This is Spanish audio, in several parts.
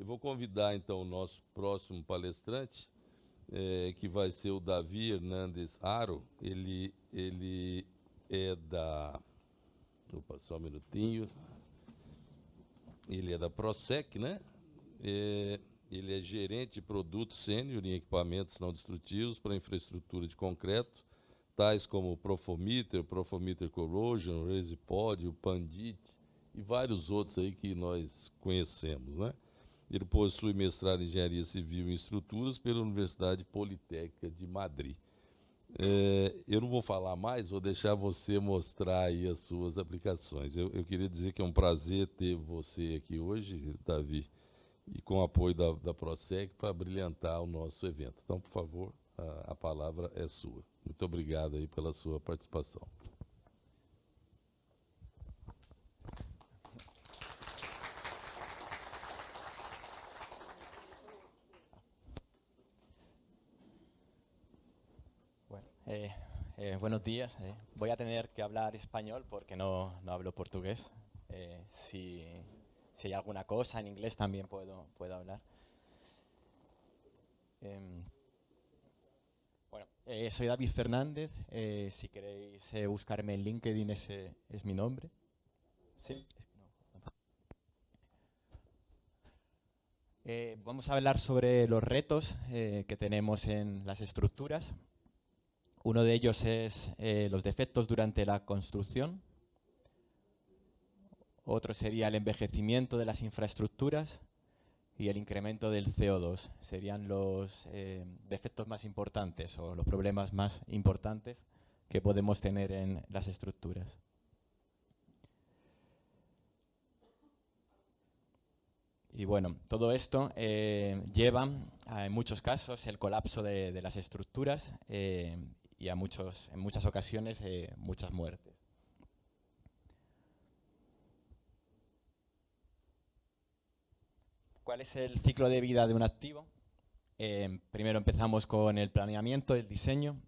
vou convidar então o nosso próximo palestrante, que vai ser o Davi Hernandes Aro. Ele é da... Opa, só um minutinho. Ele é da Prosec, né? Ele é gerente de produtos sênior em equipamentos não destrutivos para infraestrutura de concreto, tais como o Profometer Corrosion, o Resipod, o Pandit e vários outros aí que nós conhecemos, né? Ele possui mestrado em Engenharia Civil em Estruturas pela Universidade Politécnica de Madrid. Eu não vou falar mais, vou deixar você mostrar aí as suas aplicações. Eu queria dizer que é um prazer ter você aqui hoje, Davi, e com o apoio da Prosec para brilhantar o nosso evento. Então, por favor, a palavra é sua. Muito obrigado aí pela sua participação. Bueno, buenos días. Voy a tener que hablar español porque no hablo portugués. Si hay alguna cosa en inglés también puedo hablar. Bueno, soy David Fernández. Si queréis buscarme en LinkedIn, ese es mi nombre. Sí. Vamos a hablar sobre los retos que tenemos en las estructuras. Uno de ellos es los defectos durante la construcción. Otro sería el envejecimiento de las infraestructuras y el incremento del CO2. Serían los defectos más importantes o los problemas más importantes que podemos tener en las estructuras. Y bueno, todo esto lleva en muchos casos el colapso de las estructuras y en muchas ocasiones muchas muertes. ¿Cuál es el ciclo de vida de un activo? Primero empezamos con el planeamiento, el diseño,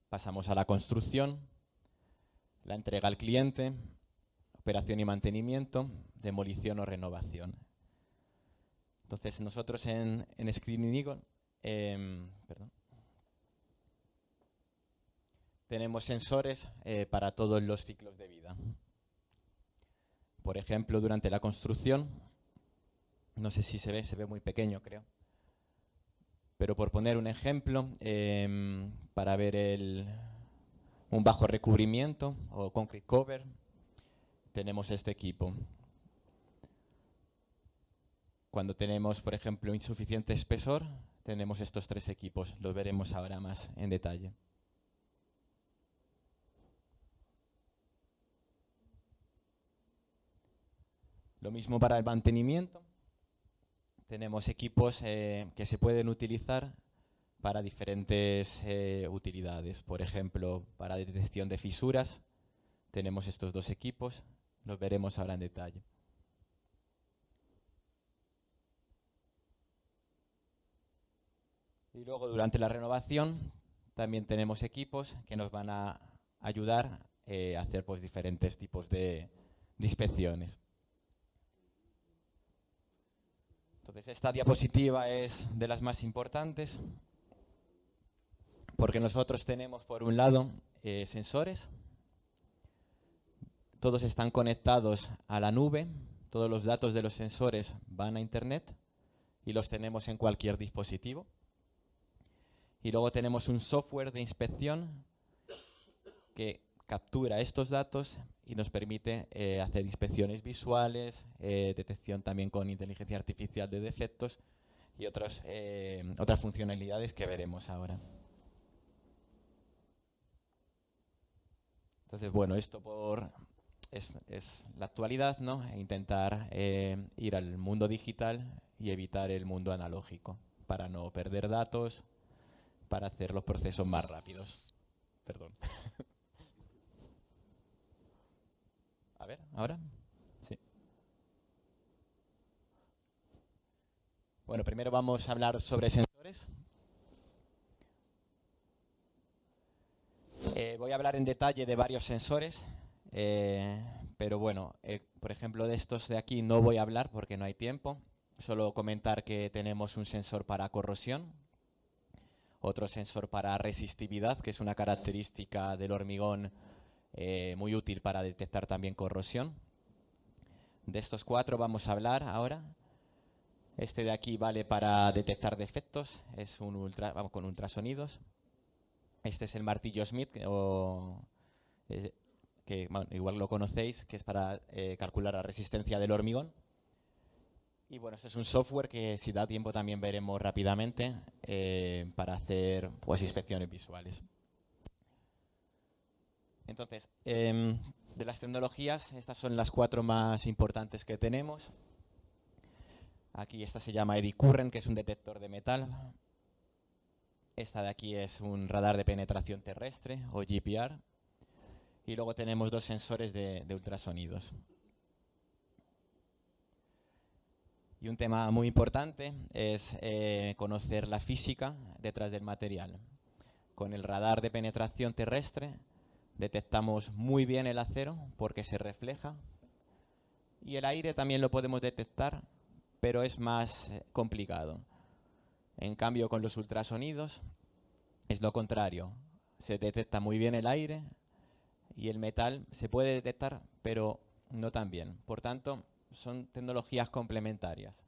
pasamos a la construcción, la entrega al cliente, operación y mantenimiento, demolición o renovación. Entonces nosotros en Screening Eagle tenemos sensores para todos los ciclos de vida. Por ejemplo, durante la construcción, no sé si se ve muy pequeño, creo. Pero por poner un ejemplo, para ver un bajo recubrimiento o concrete cover, tenemos este equipo. Cuando tenemos, por ejemplo, insuficiente espesor, tenemos estos tres equipos. Los veremos ahora más en detalle. Lo mismo para el mantenimiento. Tenemos equipos que se pueden utilizar para diferentes utilidades. Por ejemplo, para detección de fisuras, tenemos estos dos equipos. Los veremos ahora en detalle. Y luego, durante la renovación, también tenemos equipos que nos van a ayudar a hacer pues, diferentes tipos de inspecciones. Entonces, esta diapositiva es de las más importantes porque nosotros tenemos, por un lado, sensores. Todos están conectados a la nube. Todos los datos de los sensores van a Internet y los tenemos en cualquier dispositivo. Y luego tenemos un software de inspección que captura estos datos y nos permite hacer inspecciones visuales, detección también con inteligencia artificial de defectos y otras funcionalidades que veremos ahora. Entonces, bueno, esto es la actualidad, ¿no? Intentar ir al mundo digital y evitar el mundo analógico para no perder datos, para hacer los procesos más rápidos. Perdón. A ver, ¿ahora? Sí. Bueno, primero vamos a hablar sobre sensores. Voy a hablar en detalle de varios sensores, pero bueno, por ejemplo, de estos de aquí no voy a hablar porque no hay tiempo. Solo comentar que tenemos un sensor para corrosión, otro sensor para resistividad, que es una característica del hormigón muy útil para detectar también corrosión. De estos 4 vamos a hablar ahora. Este de aquí vale para detectar defectos, es un vamos con ultrasonidos. Este es el martillo Smith, que bueno, igual lo conocéis, que es para calcular la resistencia del hormigón. Y bueno, este es un software que si da tiempo también veremos rápidamente para hacer pues inspecciones visuales. Entonces, de las tecnologías, estas son las 4 más importantes que tenemos. Aquí esta se llama Eddy Current, que es un detector de metal. Esta de aquí es un radar de penetración terrestre, o GPR. Y luego tenemos 2 sensores de ultrasonidos. Y un tema muy importante es conocer la física detrás del material. Con el radar de penetración terrestre detectamos muy bien el acero porque se refleja. Y el aire también lo podemos detectar, pero es más complicado. En cambio, con los ultrasonidos es lo contrario. Se detecta muy bien el aire y el metal se puede detectar, pero no tan bien. Por tanto, son tecnologías complementarias.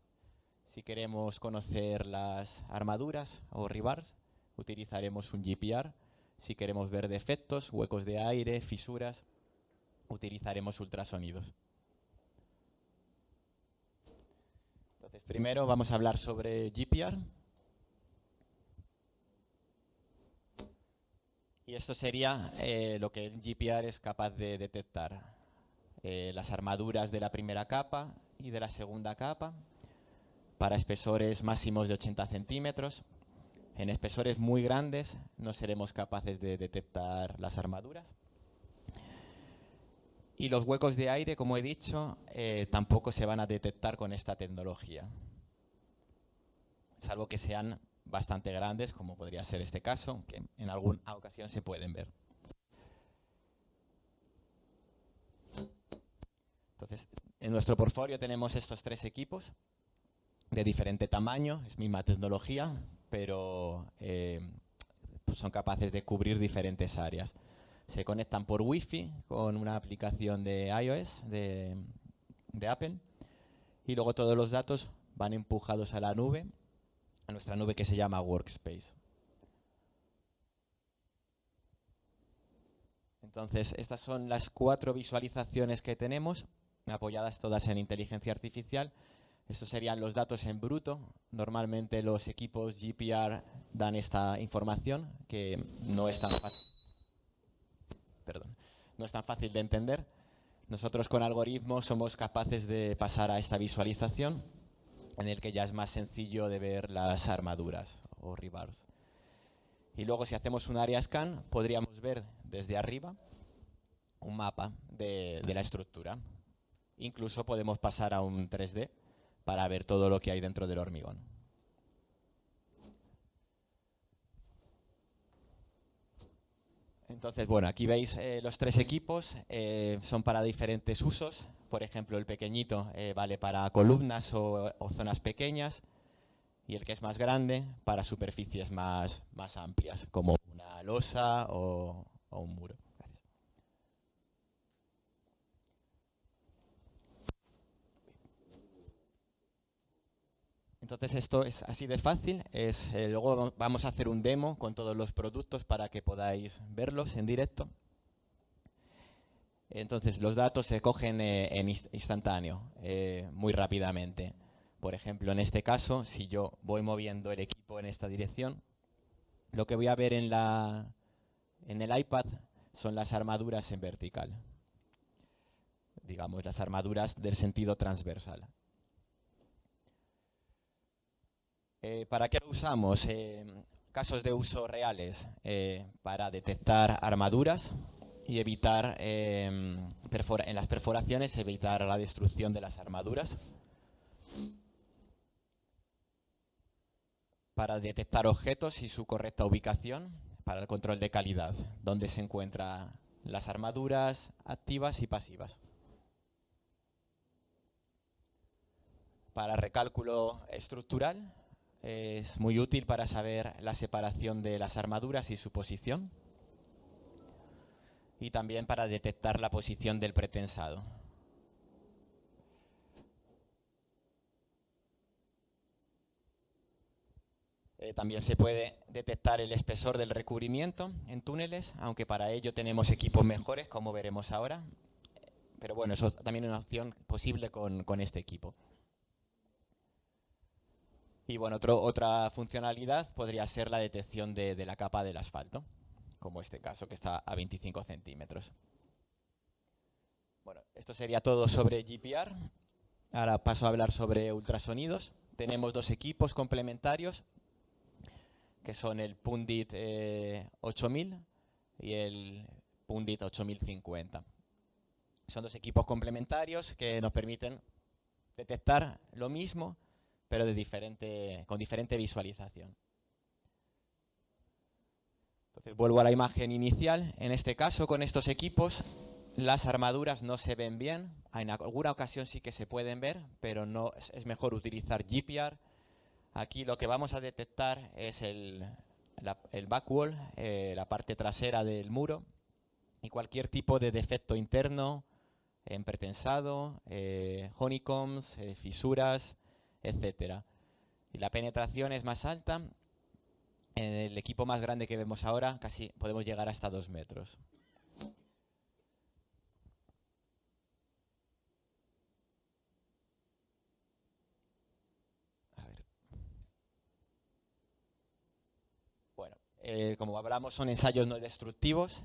Si queremos conocer las armaduras o rebars, utilizaremos un GPR. Si queremos ver defectos, huecos de aire, fisuras, utilizaremos ultrasonidos. Entonces, primero vamos a hablar sobre GPR. Y esto sería lo que el GPR es capaz de detectar. Las armaduras de la primera capa y de la segunda capa para espesores máximos de 80 centímetros. En espesores muy grandes no seremos capaces de detectar las armaduras. Y los huecos de aire, como he dicho, tampoco se van a detectar con esta tecnología, salvo que sean bastante grandes, como podría ser este caso, que en alguna ocasión se pueden ver. Entonces, en nuestro portfolio tenemos estos 3 equipos de diferente tamaño, es misma tecnología, pero pues son capaces de cubrir diferentes áreas. Se conectan por Wi-Fi con una aplicación de iOS de Apple y luego todos los datos van empujados a la nube, a nuestra nube que se llama Workspace. Entonces, estas son las 4 visualizaciones que tenemos, apoyadas todas en inteligencia artificial. Estos serían los datos en bruto. Normalmente los equipos GPR dan esta información, que no es tan fácil de entender. Nosotros con algoritmos somos capaces de pasar a esta visualización, en el que ya es más sencillo de ver las armaduras o rebars. Y luego, si hacemos un area scan, podríamos ver desde arriba un mapa de la estructura. Incluso podemos pasar a un 3D para ver todo lo que hay dentro del hormigón. Entonces, bueno, aquí veis los 3 equipos, son para diferentes usos. Por ejemplo, el pequeñito vale para columnas o zonas pequeñas, y el que es más grande para superficies más amplias, como una losa o un muro. Gracias. Entonces, esto es así de fácil. Luego vamos a hacer un demo con todos los productos para que podáis verlos en directo. Entonces, los datos se cogen en instantáneo, muy rápidamente. Por ejemplo, en este caso, si yo voy moviendo el equipo en esta dirección, lo que voy a ver en el iPad son las armaduras en vertical. Digamos, las armaduras del sentido transversal. ¿Para qué lo usamos? Casos de uso reales, para detectar armaduras y evitar, en las perforaciones, evitar la destrucción de las armaduras. Para detectar objetos y su correcta ubicación, para el control de calidad, donde se encuentran las armaduras activas y pasivas. para recálculo estructural. Es muy útil para saber la separación de las armaduras y su posición. Y también para detectar la posición del pretensado. También se puede detectar el espesor del recubrimiento en túneles, aunque para ello tenemos equipos mejores, como veremos ahora. Pero bueno, eso también es una opción posible con este equipo. Y bueno, otra funcionalidad podría ser la detección de la capa del asfalto, como este caso, que está a 25 centímetros. Bueno, esto sería todo sobre GPR. Ahora paso a hablar sobre ultrasonidos. Tenemos dos equipos complementarios, que son el Pundit 8000 y el Pundit 8050. Son dos equipos complementarios que nos permiten detectar lo mismo, pero con diferente visualización. Entonces, vuelvo a la imagen inicial. En este caso, con estos equipos, las armaduras no se ven bien. En alguna ocasión sí que se pueden ver, pero no es mejor utilizar GPR. Aquí lo que vamos a detectar es el backwall, la parte trasera del muro, y cualquier tipo de defecto interno, empretensado, honeycombs, fisuras, etcétera. Y la penetración es más alta. En el equipo más grande que vemos ahora casi podemos llegar hasta 2 metros. A ver. Bueno, como hablamos, son ensayos no destructivos.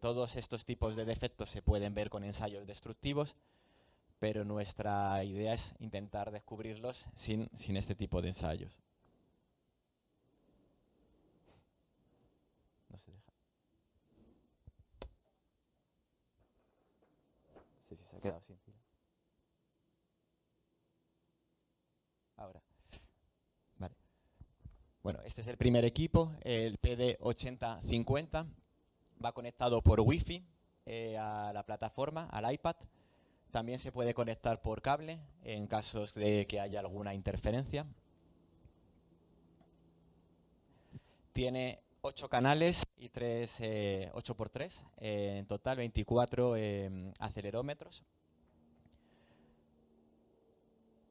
Todos estos tipos de defectos se pueden ver con ensayos destructivos, pero nuestra idea es intentar descubrirlos sin este tipo de ensayos. No se deja. No sé si se ha quedado sin fila. Ahora. Vale. Bueno, este es el primer equipo, el PD8050. Va conectado por Wi-Fi a la plataforma, al iPad. También se puede conectar por cable en casos de que haya alguna interferencia. Tiene 8 canales y 8x3, en total 24 acelerómetros.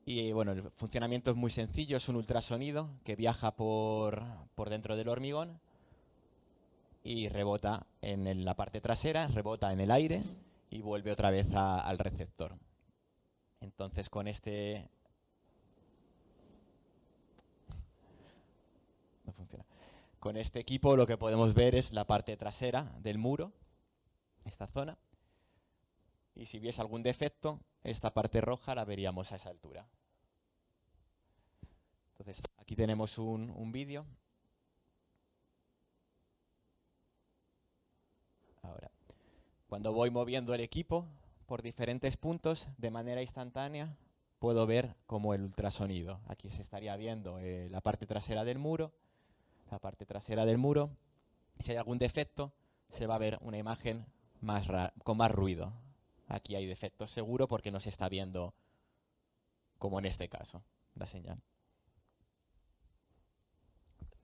Y bueno, el funcionamiento es muy sencillo, es un ultrasonido que viaja por dentro del hormigón y rebota en la parte trasera, rebota en el aire y vuelve otra vez al receptor. Entonces con este... No funciona. Con este equipo lo que podemos ver es la parte trasera del muro, esta zona. Y si hubiese algún defecto, esta parte roja la veríamos a esa altura. Entonces aquí tenemos un vídeo. Ahora, cuando voy moviendo el equipo por diferentes puntos de manera instantánea, puedo ver como el ultrasonido. Aquí se estaría viendo la parte trasera del muro, la parte trasera del muro. Si hay algún defecto, se va a ver una imagen con más ruido. Aquí hay defectos seguro porque no se está viendo, como en este caso, la señal.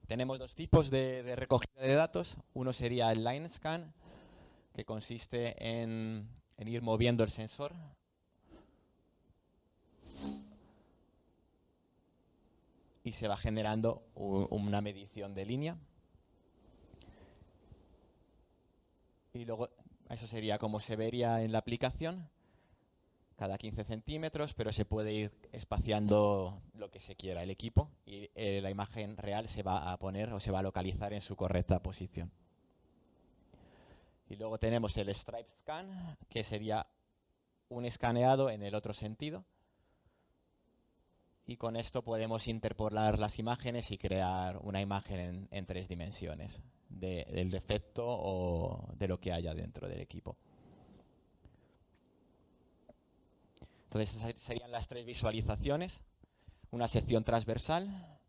Tenemos dos tipos de recogida de datos. Uno sería el line scan, que consiste en ir moviendo el sensor y se va generando una medición de línea. Y luego eso sería como se vería en la aplicación, cada 15 centímetros, pero se puede ir espaciando lo que se quiera el equipo y la imagen real se va a poner o se va a localizar en su correcta posición. Y luego tenemos el stripe scan, que sería un escaneado en el otro sentido. Y con esto podemos interpolar las imágenes y crear una imagen en 3 dimensiones del defecto o de lo que haya dentro del equipo. Entonces, esas serían las 3 visualizaciones. Una sección transversal,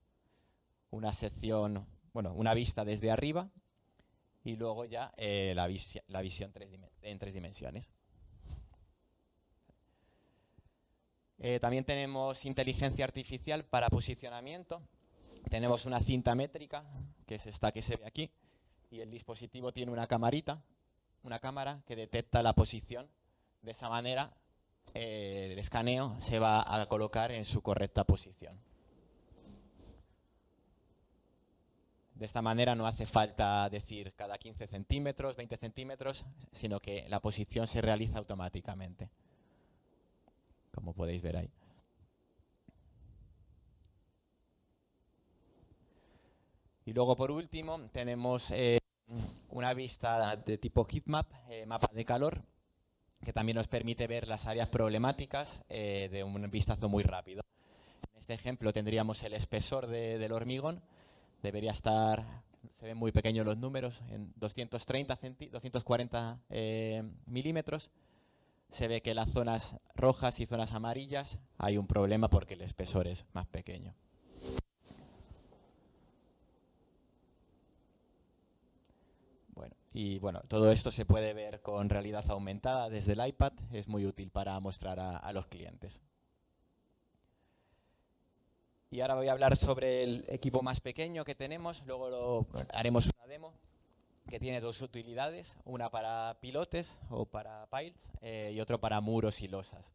una sección, bueno, una vista desde arriba y luego ya la visión en 3 dimensiones. También tenemos inteligencia artificial para posicionamiento. Tenemos una cinta métrica, que es esta que se ve aquí, y el dispositivo tiene una cámara que detecta la posición. De esa manera, el escaneo se va a colocar en su correcta posición. De esta manera no hace falta decir cada 15 centímetros, 20 centímetros, sino que la posición se realiza automáticamente, como podéis ver ahí. Y luego, por último, tenemos una vista de tipo heatmap, mapa de calor, que también nos permite ver las áreas problemáticas de un vistazo muy rápido. En este ejemplo tendríamos el espesor del hormigón. Debería estar, se ven muy pequeños los números, en 240 milímetros. Se ve que en las zonas rojas y zonas amarillas hay un problema porque el espesor es más pequeño. Bueno, todo esto se puede ver con realidad aumentada desde el iPad. Es muy útil para mostrar a los clientes. Y ahora voy a hablar sobre el equipo más pequeño que tenemos. Luego haremos una demo que tiene dos utilidades. Una para pilotes o para piles y otro para muros y losas.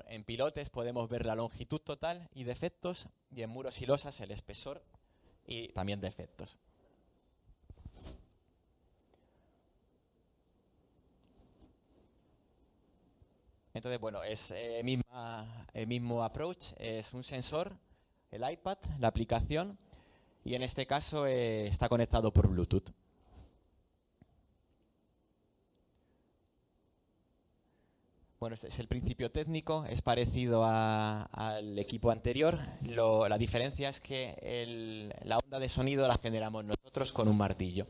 En pilotes podemos ver la longitud total y defectos. Y en muros y losas el espesor y también defectos. Entonces, bueno, es el mismo approach. Es un sensor, el iPad, la aplicación, y en este caso está conectado por Bluetooth. Bueno, este es el principio técnico, es parecido al equipo anterior. La diferencia es que la onda de sonido la generamos nosotros con un martillo.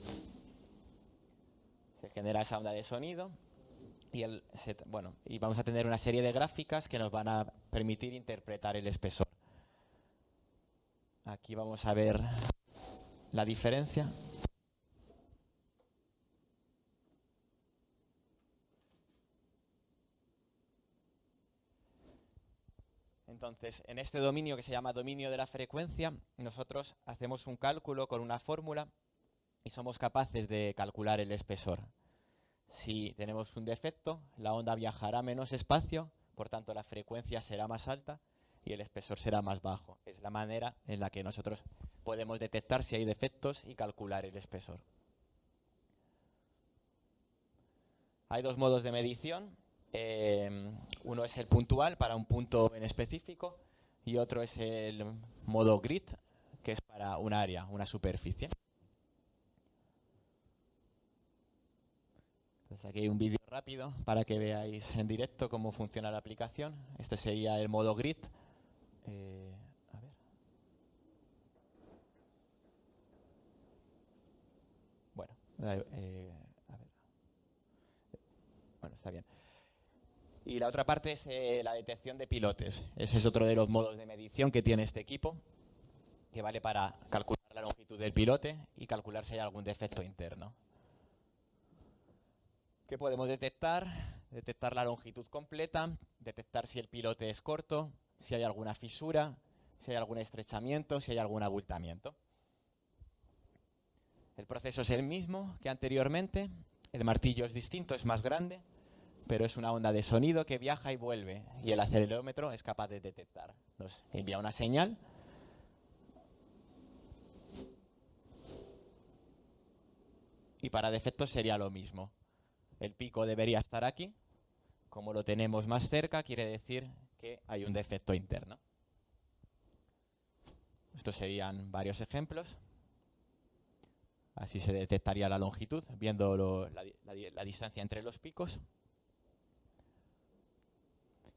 Se genera esa onda de sonido y vamos a tener una serie de gráficas que nos van a permitir interpretar el espesor. Aquí vamos a ver la diferencia. Entonces, en este dominio que se llama dominio de la frecuencia, nosotros hacemos un cálculo con una fórmula y somos capaces de calcular el espesor. Si tenemos un defecto, la onda viajará menos espacio, por tanto la frecuencia será más alta y el espesor será más bajo. Es la manera en la que nosotros podemos detectar si hay defectos y calcular el espesor. Hay dos modos de medición. Uno es el puntual para un punto en específico y otro es el modo grid, que es para un área, una superficie. Entonces aquí hay un vídeo rápido para que veáis en directo cómo funciona la aplicación. Este sería el modo grid. A ver. Bueno, a ver. Bueno, está bien. Y la otra parte es la detección de pilotes. Ese es otro de los modos de medición que tiene este equipo, que vale para calcular la longitud del pilote y calcular si hay algún defecto interno. ¿Qué podemos detectar? Detectar la longitud completa, detectar si el pilote es corto, si hay alguna fisura, si hay algún estrechamiento, si hay algún abultamiento. El proceso es el mismo que anteriormente. El martillo es distinto, es más grande, pero es una onda de sonido que viaja y vuelve, y el acelerómetro es capaz de detectar. Nos envía una señal y para defectos sería lo mismo. El pico debería estar aquí. Como lo tenemos más cerca, quiere decir que hay un defecto interno. Estos serían varios ejemplos. Así se detectaría la longitud, viendo la distancia entre los picos.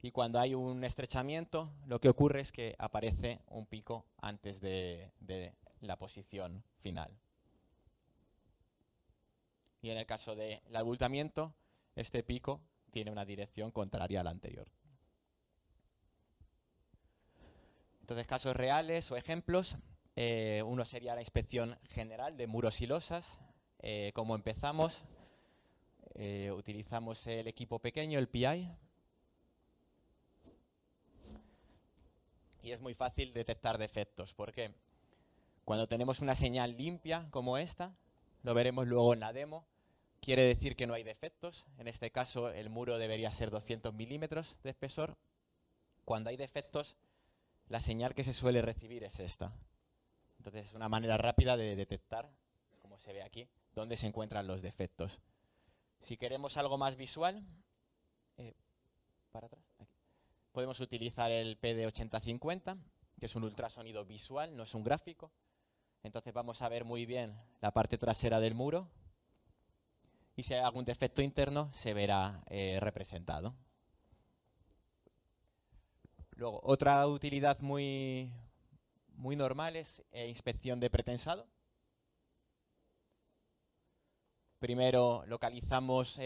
Y cuando hay un estrechamiento, lo que ocurre es que aparece un pico antes de la posición final. Y en el caso del abultamiento, este pico tiene una dirección contraria a la anterior. Entonces, casos reales o ejemplos. Uno sería la inspección general de muros y losas. ¿Cómo empezamos? Utilizamos el equipo pequeño, el PI. y es muy fácil detectar defectos. ¿Por qué? Cuando tenemos una señal limpia como esta, lo veremos luego en la demo, quiere decir que no hay defectos. En este caso el muro debería ser 200 milímetros de espesor. Cuando hay defectos, la señal que se suele recibir es esta. Entonces es una manera rápida de detectar, como se ve aquí, dónde se encuentran los defectos. Si queremos algo más visual, para atrás, aquí, podemos utilizar el PD8050, que es un ultrasonido visual, no es un gráfico. Entonces vamos a ver muy bien la parte trasera del muro y si hay algún defecto interno se verá representado. Luego, otra utilidad muy normal es inspección de pretensado. Primero localizamos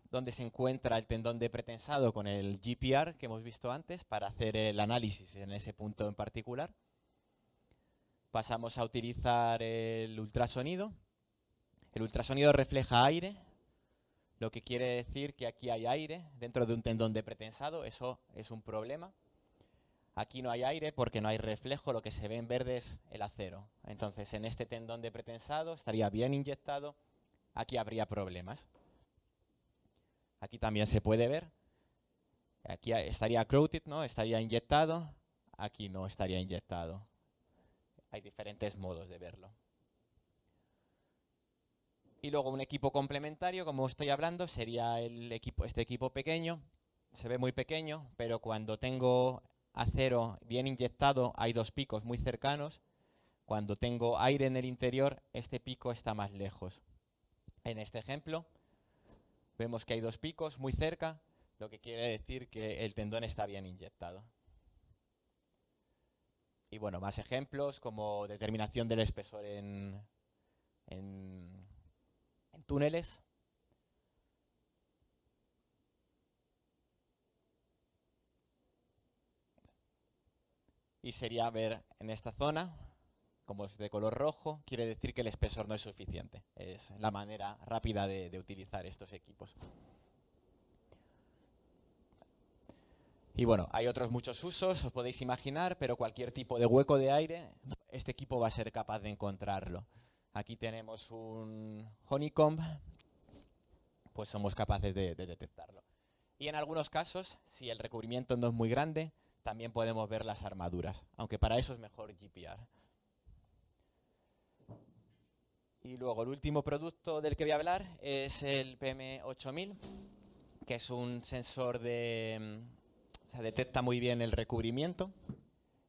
dónde se encuentra el tendón de pretensado con el GPR que hemos visto antes para hacer el análisis en ese punto en particular. Pasamos a utilizar el ultrasonido. El ultrasonido refleja aire, lo que quiere decir que aquí hay aire dentro de un tendón de pretensado. Eso es un problema. Aquí no hay aire porque no hay reflejo, lo que se ve en verde es el acero. Entonces en este tendón de pretensado estaría bien inyectado, aquí habría problemas. Aquí también se puede ver, aquí estaría crowded, ¿no? Estaría inyectado, aquí no estaría inyectado. Hay diferentes modos de verlo. Y luego un equipo complementario, como estoy hablando, sería este equipo pequeño. Se ve muy pequeño, pero cuando tengo acero bien inyectado hay dos picos muy cercanos. Cuando tengo aire en el interior, este pico está más lejos. En este ejemplo, vemos que hay dos picos muy cerca, lo que quiere decir que el tendón está bien inyectado. Y bueno, más ejemplos como determinación del espesor en túneles. Y sería ver en esta zona, como es de color rojo, quiere decir que el espesor no es suficiente. Es la manera rápida de utilizar estos equipos. Y bueno, hay otros muchos usos, os podéis imaginar, pero cualquier tipo de hueco de aire, este equipo va a ser capaz de encontrarlo. Aquí tenemos un honeycomb, pues somos capaces de detectarlo. Y en algunos casos, si el recubrimiento no es muy grande, también podemos ver las armaduras, aunque para eso es mejor GPR. Y luego el último producto del que voy a hablar es el PM8000, que es un sensor detecta muy bien el recubrimiento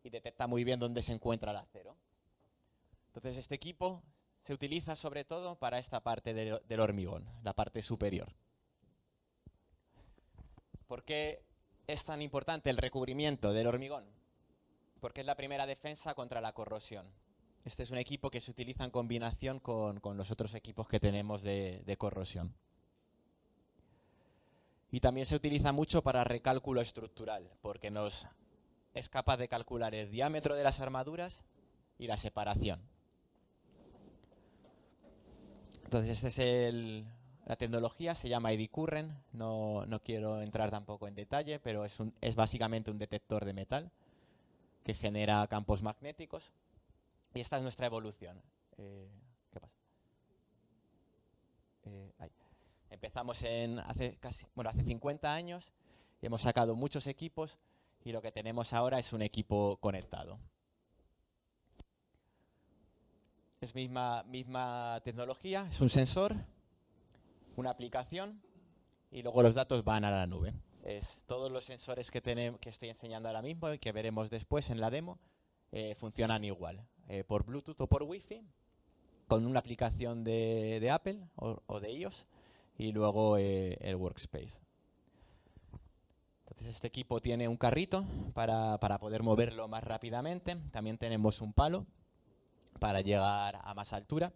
y detecta muy bien dónde se encuentra el acero. Entonces este equipo se utiliza sobre todo para esta parte del hormigón, la parte superior. ¿Por qué es tan importante el recubrimiento del hormigón? Porque es la primera defensa contra la corrosión. Este es un equipo que se utiliza en combinación con los otros equipos que tenemos de corrosión. Y también se utiliza mucho para recálculo estructural, porque es capaz de calcular el diámetro de las armaduras y la separación. Entonces esta es la tecnología, se llama Eddy Current, no quiero entrar tampoco en detalle, pero es básicamente un detector de metal que genera campos magnéticos. Y esta es nuestra evolución. ¿Qué pasa? Ahí. Empezamos hace 50 años y hemos sacado muchos equipos y lo que tenemos ahora es un equipo conectado. Es misma tecnología, es un sensor, una aplicación y luego los datos van a la nube. Todos los sensores que estoy enseñando ahora mismo y que veremos después en la demo funcionan igual, por Bluetooth o por Wi-Fi, con una aplicación de Apple o de iOS y luego el Workspace. Entonces este equipo tiene un carrito para poder moverlo más rápidamente. También tenemos un palo para llegar a más altura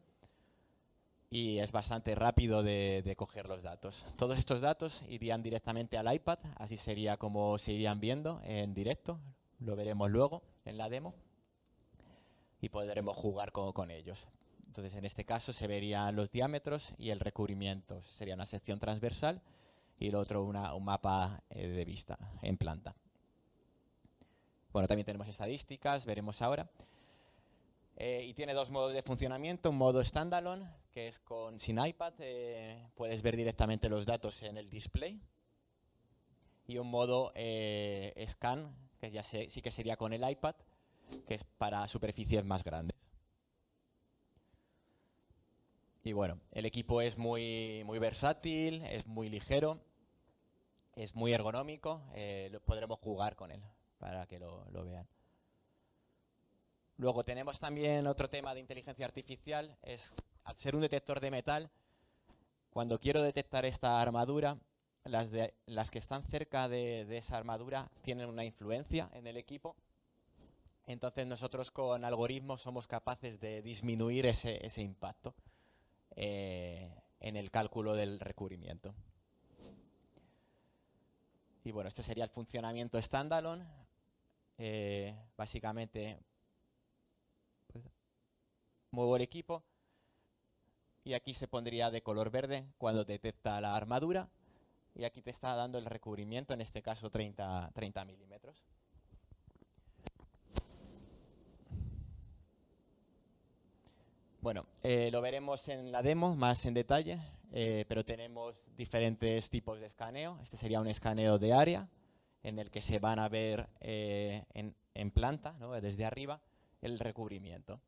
y es bastante rápido de coger los datos. Todos estos datos irían directamente al iPad, así sería como se irían viendo en directo. Lo veremos luego en la demo y podremos jugar con ellos. Entonces en este caso se verían los diámetros y el recubrimiento. Sería una sección transversal y el otro un mapa de vista en planta. Bueno, también tenemos estadísticas, veremos ahora. Y tiene dos modos de funcionamiento, un modo standalone, que es sin iPad, puedes ver directamente los datos en el display, y un modo scan, que ya sí que sería con el iPad, que es para superficies más grandes. Y bueno, el equipo es muy versátil, es muy ligero, es muy ergonómico, podremos jugar con él para que lo vean. Luego tenemos también otro tema de inteligencia artificial, es al ser un detector de metal, cuando quiero detectar esta armadura, las que están cerca de esa armadura tienen una influencia en el equipo. Entonces nosotros con algoritmos somos capaces de disminuir ese impacto en el cálculo del recubrimiento. Y bueno, este sería el funcionamiento standalone. Básicamente pues, muevo el equipo y aquí se pondría de color verde cuando detecta la armadura, y aquí te está dando el recubrimiento, en este caso 30 milímetros. Bueno, lo veremos en la demo más en detalle, pero tenemos diferentes tipos de escaneo. Este sería un escaneo de área en el que se van a ver en planta, ¿no?, desde arriba, el recubrimiento.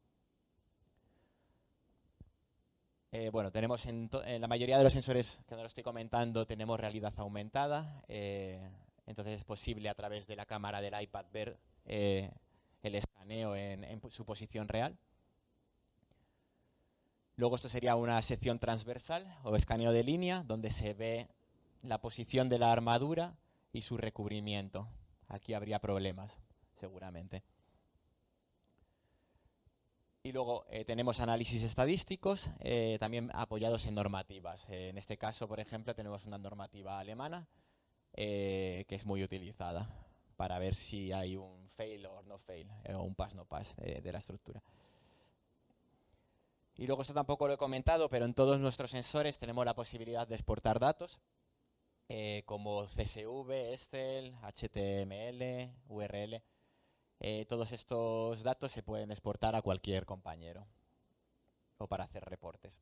Bueno, tenemos en la mayoría de los sensores que no lo estoy comentando, tenemos realidad aumentada. Entonces es posible a través de la cámara del iPad ver el escaneo en su posición real. Luego esto sería una sección transversal o escaneo de línea, donde se ve la posición de la armadura y su recubrimiento. Aquí habría problemas, seguramente. Y luego tenemos análisis estadísticos, también apoyados en normativas. En este caso, por ejemplo, tenemos una normativa alemana que es muy utilizada para ver si hay un fail o no fail, o un pass no pass de la estructura. Y luego esto tampoco lo he comentado, pero en todos nuestros sensores tenemos la posibilidad de exportar datos como CSV, Excel, HTML, URL. Todos estos datos se pueden exportar a cualquier compañero o para hacer reportes.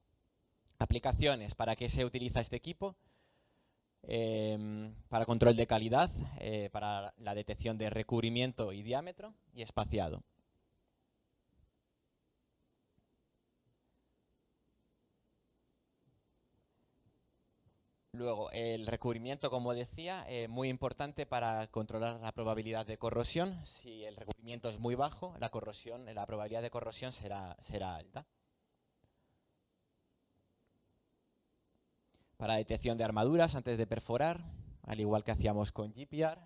Aplicaciones. ¿Para qué se utiliza este equipo? Para control de calidad, para la detección de recubrimiento y diámetro, y espaciado. Luego, el recubrimiento, como decía, muy importante para controlar la probabilidad de corrosión. Si el recubrimiento es muy bajo, la probabilidad de corrosión será alta. Para detección de armaduras antes de perforar, al igual que hacíamos con GPR.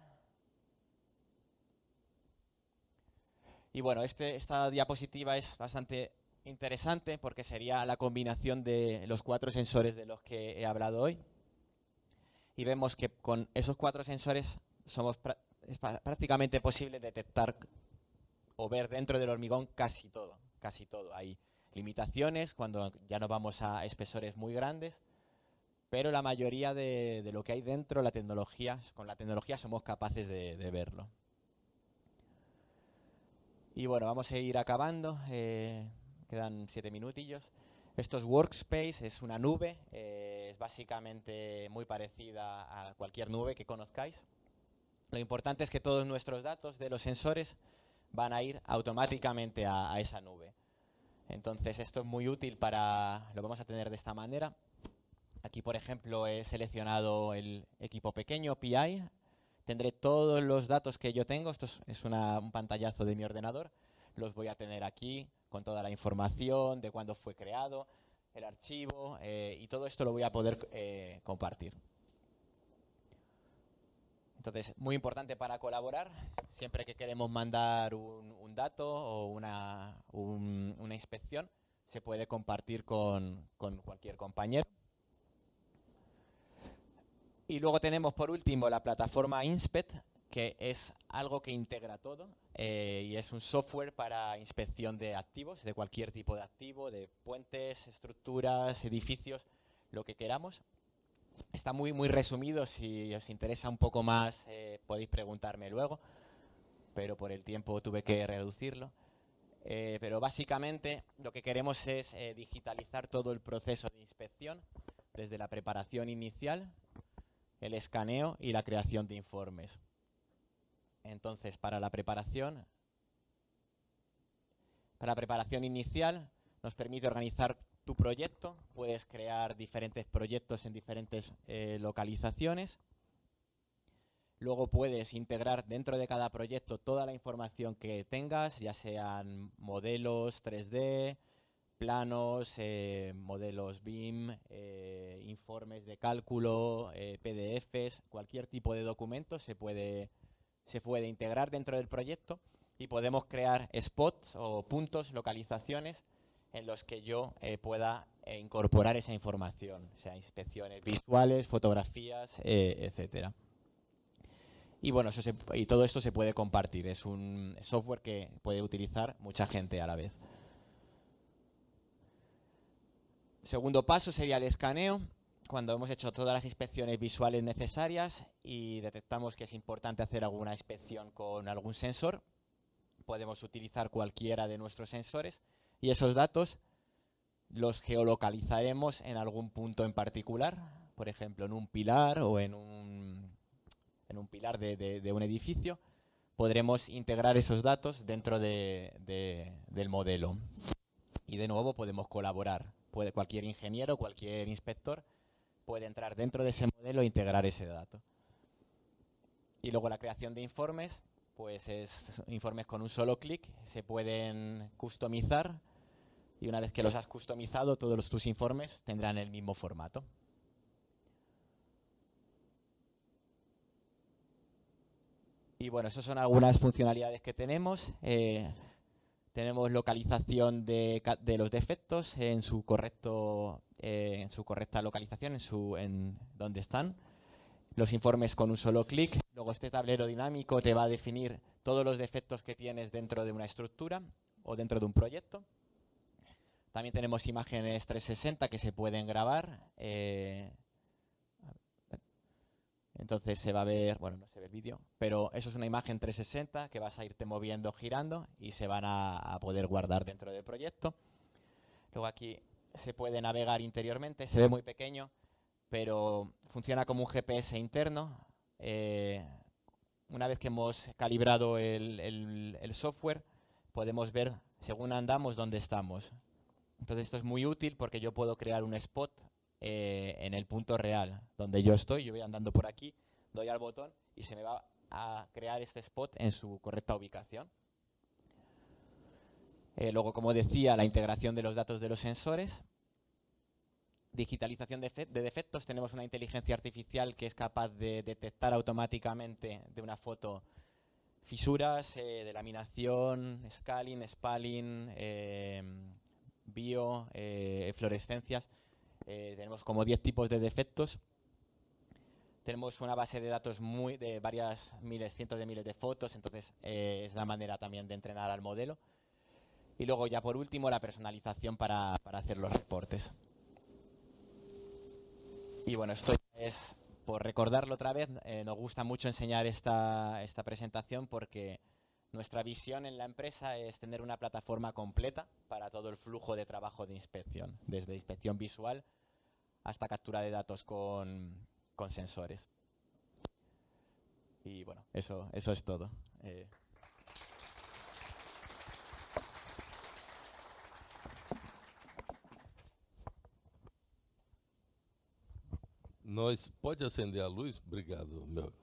Y bueno, esta diapositiva es bastante interesante porque sería la combinación de los 4 sensores de los que he hablado hoy. Y vemos que con esos 4 sensores es prácticamente posible detectar o ver dentro del hormigón casi todo. Hay limitaciones cuando ya nos vamos a espesores muy grandes, pero la mayoría de lo que hay dentro, con la tecnología somos capaces de verlo. Y bueno, vamos a ir acabando. Quedan 7 minutillos. Esto es Workspace, es una nube. Es básicamente muy parecida a cualquier nube que conozcáis. Lo importante es que todos nuestros datos de los sensores van a ir automáticamente a esa nube. Entonces esto es muy útil lo vamos a tener de esta manera. Aquí, por ejemplo, he seleccionado el equipo pequeño, PI. Tendré todos los datos que yo tengo. Esto es un pantallazo de mi ordenador. Los voy a tener aquí con toda la información de cuándo fue creado, el archivo, y todo esto lo voy a poder compartir. Entonces, muy importante para colaborar. Siempre que queremos mandar un dato o una inspección, se puede compartir con cualquier compañero. Y luego tenemos, por último, la plataforma Inspect, que es algo que integra todo y es un software para inspección de activos, de cualquier tipo de activo, de puentes, estructuras, edificios, lo que queramos. Está muy resumido. Si os interesa un poco más, podéis preguntarme luego. pero por el tiempo tuve que reducirlo. Pero básicamente lo que queremos es digitalizar todo el proceso de inspección, desde la preparación inicial, el escaneo y la creación de informes. Entonces, para la preparación inicial nos permite organizar tu proyecto. Puedes crear diferentes proyectos en diferentes localizaciones. Luego puedes integrar dentro de cada proyecto toda la información que tengas, ya sean modelos 3D, planos, modelos BIM, informes de cálculo, PDFs, cualquier tipo de documento se puede integrar dentro del proyecto y podemos crear spots o puntos, localizaciones en los que yo pueda incorporar esa información, o sea, inspecciones visuales, fotografías, etcétera. Y bueno, y todo esto se puede compartir. Es un software que puede utilizar mucha gente a la vez. Segundo paso sería el escaneo. Cuando hemos hecho todas las inspecciones visuales necesarias y detectamos que es importante hacer alguna inspección con algún sensor, podemos utilizar cualquiera de nuestros sensores y esos datos los geolocalizaremos en algún punto en particular, por ejemplo, en un pilar o en un pilar de un edificio. Podremos integrar esos datos dentro del modelo. Y de nuevo podemos colaborar. Cualquier ingeniero, cualquier inspector puede entrar dentro de ese modelo e integrar ese dato. Y luego la creación de informes, pues es informes con un solo clic, se pueden customizar y una vez que los has customizado, todos tus informes tendrán el mismo formato. Y bueno, esas son algunas funcionalidades que tenemos. Tenemos localización de los defectos en su correcta localización, en donde están. Los informes con un solo clic. Luego este tablero dinámico te va a definir todos los defectos que tienes dentro de una estructura o dentro de un proyecto. También tenemos imágenes 360 que se pueden grabar. Entonces se va a ver, bueno, no se ve el vídeo, pero eso es una imagen 360 que vas a irte moviendo, girando y se van a poder guardar dentro del proyecto. Luego aquí se puede navegar interiormente, se ve muy pequeño, pero funciona como un GPS interno. Una vez que hemos calibrado el software, podemos ver, según andamos, dónde estamos. Entonces esto es muy útil porque yo puedo crear un spot en el punto real donde yo estoy. Yo voy andando por aquí, doy al botón y se me va a crear este spot en su correcta ubicación. Luego, como decía, la integración de los datos de los sensores. Digitalización de defectos. Tenemos una inteligencia artificial que es capaz de detectar automáticamente de una foto fisuras de laminación, scaling, spalling, bio, fluorescencias. Tenemos como 10 tipos de defectos. Tenemos una base de datos de varias cientos de miles de fotos, entonces es la manera también de entrenar al modelo. Y luego ya por último la personalización para hacer los reportes. Y bueno, esto es, por recordarlo otra vez, nos gusta mucho enseñar esta presentación porque nuestra visión en la empresa es tener una plataforma completa para todo el flujo de trabajo de inspección, desde inspección visual hasta captura de datos con sensores. Y bueno, eso es todo. Pode acender a luz? Obrigado, meu.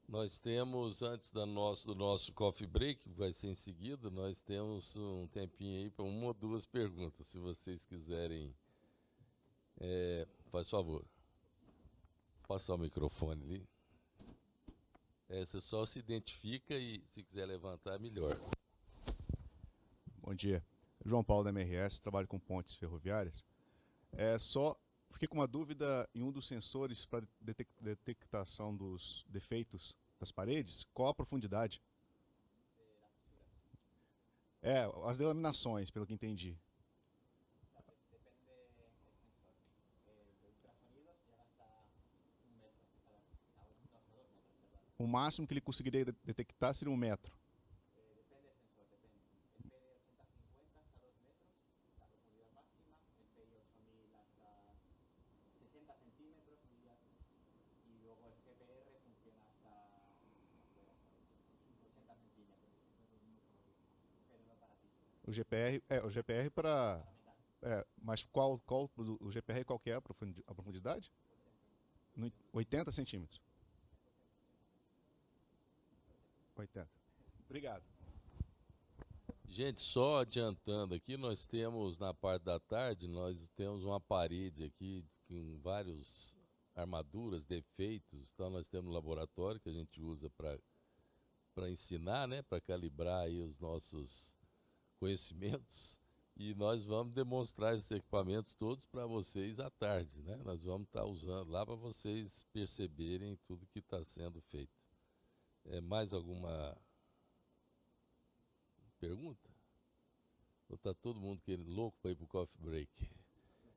Nós temos, antes do nosso coffee break, que vai ser em seguida, nós temos um tempinho aí para uma ou duas perguntas, se vocês quiserem. Faz favor. Passar o microfone ali. Você só se identifica e, se quiser levantar, melhor. Bom dia. João Paulo da MRS, trabalho com pontes ferroviárias. Fiquei com uma dúvida em um dos sensores para detectação dos defeitos das paredes. Qual a profundidade? As delaminações, pelo que entendi. O máximo que ele conseguiria detectar seria 1 metro. O GPR para... mas qual o GPR qual que é a profundidade? 80 centímetros. 80. Obrigado. Gente, só adiantando aqui, nós temos na parte da tarde, nós temos uma parede aqui com vários armaduras, defeitos. Então nós temos um laboratório que a gente usa para ensinar, né, para calibrar aí os nossos conhecimentos. E nós vamos demonstrar esses equipamentos todos para vocês à tarde, né? Nós vamos estar usando lá para vocês perceberem tudo que está sendo feito. Mais alguma pergunta? Ou está todo mundo querendo louco para ir para o coffee break?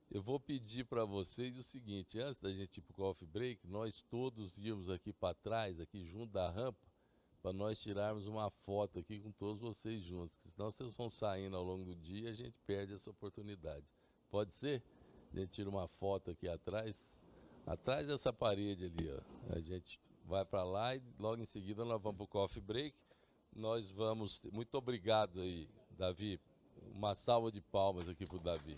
Eu vou pedir para vocês o seguinte, antes da gente ir para o coffee break, nós todos íamos aqui para trás, aqui junto da rampa, para nós tirarmos uma foto aqui com todos vocês juntos, porque senão vocês vão saindo ao longo do dia e a gente perde essa oportunidade. Pode ser? A gente tira uma foto aqui atrás dessa parede ali, ó. A gente vai para lá e logo em seguida nós vamos para o coffee break. Nós vamos... Muito obrigado aí, Davi. Uma salva de palmas aqui para o Davi.